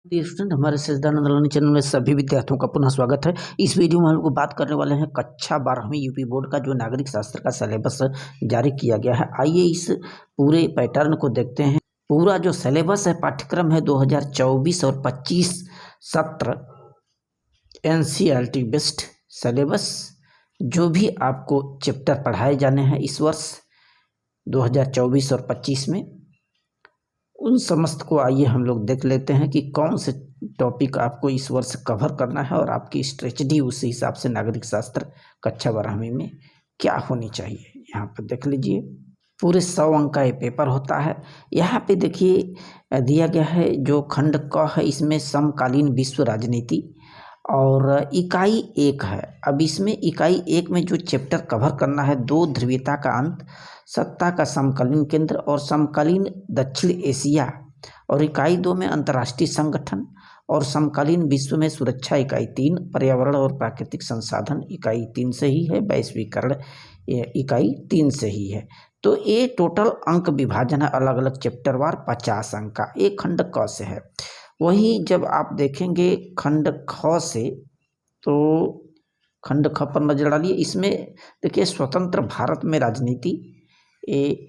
Dear student, हमारे Siddhanand learning channel में सभी विद्यार्थियों का पुनः स्वागत है। इस वीडियो में हम लोग बात करने वाले हैं कक्षा 12वीं यूपी बोर्ड का जो नागरिक शास्त्र का सिलेबस जारी किया गया है। आइए इस पूरे पैटर्न को देखते हैं। पूरा जो सिलेबस है, पाठ्यक्रम है 2024 और 25 सत्र एनसीईआरटी बेस्ड सिलेबस। जो भी आपको चैप्टर पढ़ाए जाने हैं इस वर्ष 2024 और 25 में, उन समस्त को आइए हम लोग देख लेते हैं कि कौन से टॉपिक आपको इस वर्ष कवर करना है और आपकी स्ट्रेटजी उसी हिसाब से नागरिक शास्त्र कक्षा 12वीं में क्या होनी चाहिए। यहाँ पर देख लीजिए, पूरे 100 अंक का ये पेपर होता है। यहाँ पे देखिए दिया गया है जो खंड क है, इसमें समकालीन विश्व राजनीति और इकाई 1 है। अब इसमें इकाई 1 में जो चैप्टर कवर करना है, दो ध्रुवीयता का अंत, सत्ता का समकालीन केंद्र और समकालीन दक्षिण एशिया, और इकाई 2 में अंतर्राष्ट्रीय संगठन और समकालीन विश्व में सुरक्षा इकाई 3, पर्यावरण और प्राकृतिक संसाधन इकाई 3 से ही है, वैश्वीकरण इकाई 3 से ही है। तो ये टोटल अंक विभाजन है अलग अलग चैप्टर वार 50 अंक का। एक खंड क से है। वहीं जब आप देखेंगे खंड ख से, तो खंड ख पर नजर डालिए। इसमें देखिए स्वतंत्र भारत में राजनीति, ये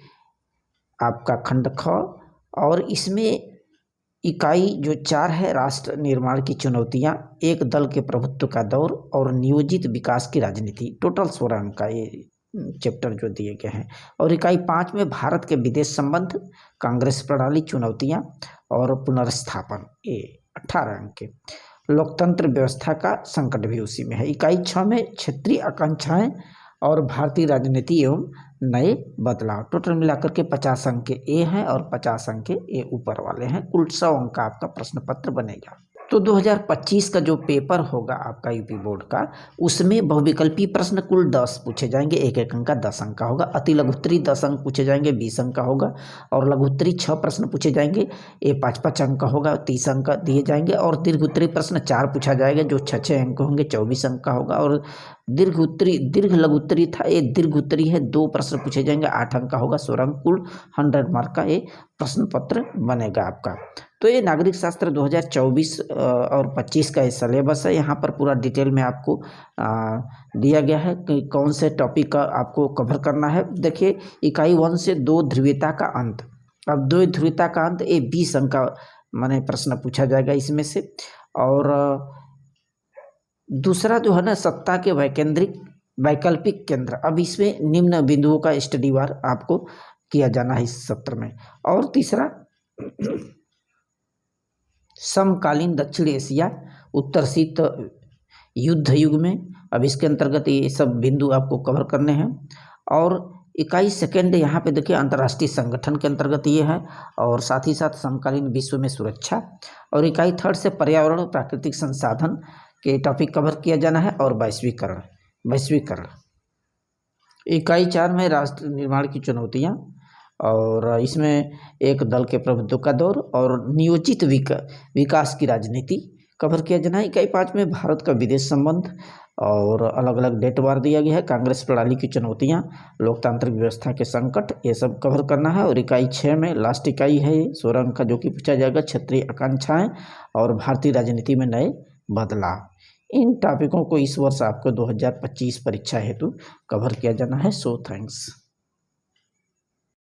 आपका खंड ख, और इसमें इकाई जो 4 है राष्ट्र निर्माण की चुनौतियां, एक दल के प्रभुत्व का दौर और नियोजित विकास की राजनीति। टोटल 16 अंक का ये चैप्टर जो दिए गए हैं। और इकाई 5 में भारत के विदेश संबंध, कांग्रेस प्रणाली, चुनौतियां और पुनर्स्थापन, ये 18 अंक के। लोकतंत्र व्यवस्था का संकट भी उसी में है। इकाई 6 में क्षेत्रीय आकांक्षाएं और भारतीय राजनीति एवं नए बदलाव। टोटल मिलाकर के 50 अंक के ए हैं और 50 अंक के ए ऊपर वाले हैं। कुल 100 अंक का आपका प्रश्न पत्र बनेगा। तो 2025 का जो पेपर होगा आपका यूपी बोर्ड का, उसमें बहुविकल्पी प्रश्न कुल 10 पूछे जाएंगे। एक एक अंक का 10 अंक का होगा। अति लघुत्तरी 10 अंक पूछे जाएंगे, 20 अंक का होगा। और लघुत्तरी 6 प्रश्न पूछे जाएंगे, ये 5-5 अंक का होगा, 30 अंक का दिए जाएंगे। और दीर्घ प्रश्न 4 पूछा जाएगा, जो 6-6 अंक होंगे, 24 अंक का होगा। और दीर्घ लघुत्तरी था, ये दीर्घ उत्तरी है, 2 प्रश्न पूछे जाएंगे, 8 अंक का होगा, 16 अंक, कुल 100 मार्क का ये प्रश्न पत्र बनेगा आपका। तो ये नागरिक शास्त्र 2024 और 25 का ये सिलेबस है। यहाँ पर पूरा डिटेल में आपको दिया गया है कि कौन से टॉपिक का आपको कवर करना है। देखिए इकाई 1 से 2 ध्रुवीयता का अंत। अब 2 ध्रुवीयता का अंत, ये 20 अंक का माने प्रश्न पूछा जाएगा इसमें से। और दूसरा जो है ना, सत्ता के वैकल्पिक केंद्र। अब इसमें निम्न बिंदुओं का स्टडी वार आपको किया जाना है इस सत्र में। और तीसरा समकालीन दक्षिण एशिया, उत्तर शीत युद्ध युग में। अब इसके अंतर्गत ये सब बिंदु आपको कवर करने हैं। और इकाई 2 यहाँ पे देखिए अंतर्राष्ट्रीय संगठन के अंतर्गत ये है, और साथ ही साथ समकालीन विश्व में सुरक्षा। और इकाई 3 से पर्यावरण प्राकृतिक संसाधन के टॉपिक कवर किया जाना है। और वैश्वीकरण। इकाई 4 में राष्ट्र निर्माण की चुनौतियाँ, और इसमें एक दल के प्रभुत्व का दौर और नियोजित विकास की राजनीति कवर किया जाना है। इकाई 5 में भारत का विदेश संबंध और अलग अलग डेट वार दिया गया है। कांग्रेस प्रणाली की चुनौतियां, लोकतांत्रिक व्यवस्था के संकट, ये सब कवर करना है। और इकाई 6 में लास्ट इकाई है 16 अंक का, जो कि पूछा जाएगा क्षेत्रीय आकांक्षाएं और भारतीय राजनीति में नए बदलाव। इन टॉपिकों को इस वर्ष आपको 2025 परीक्षा हेतु कवर किया जाना है। So thanks.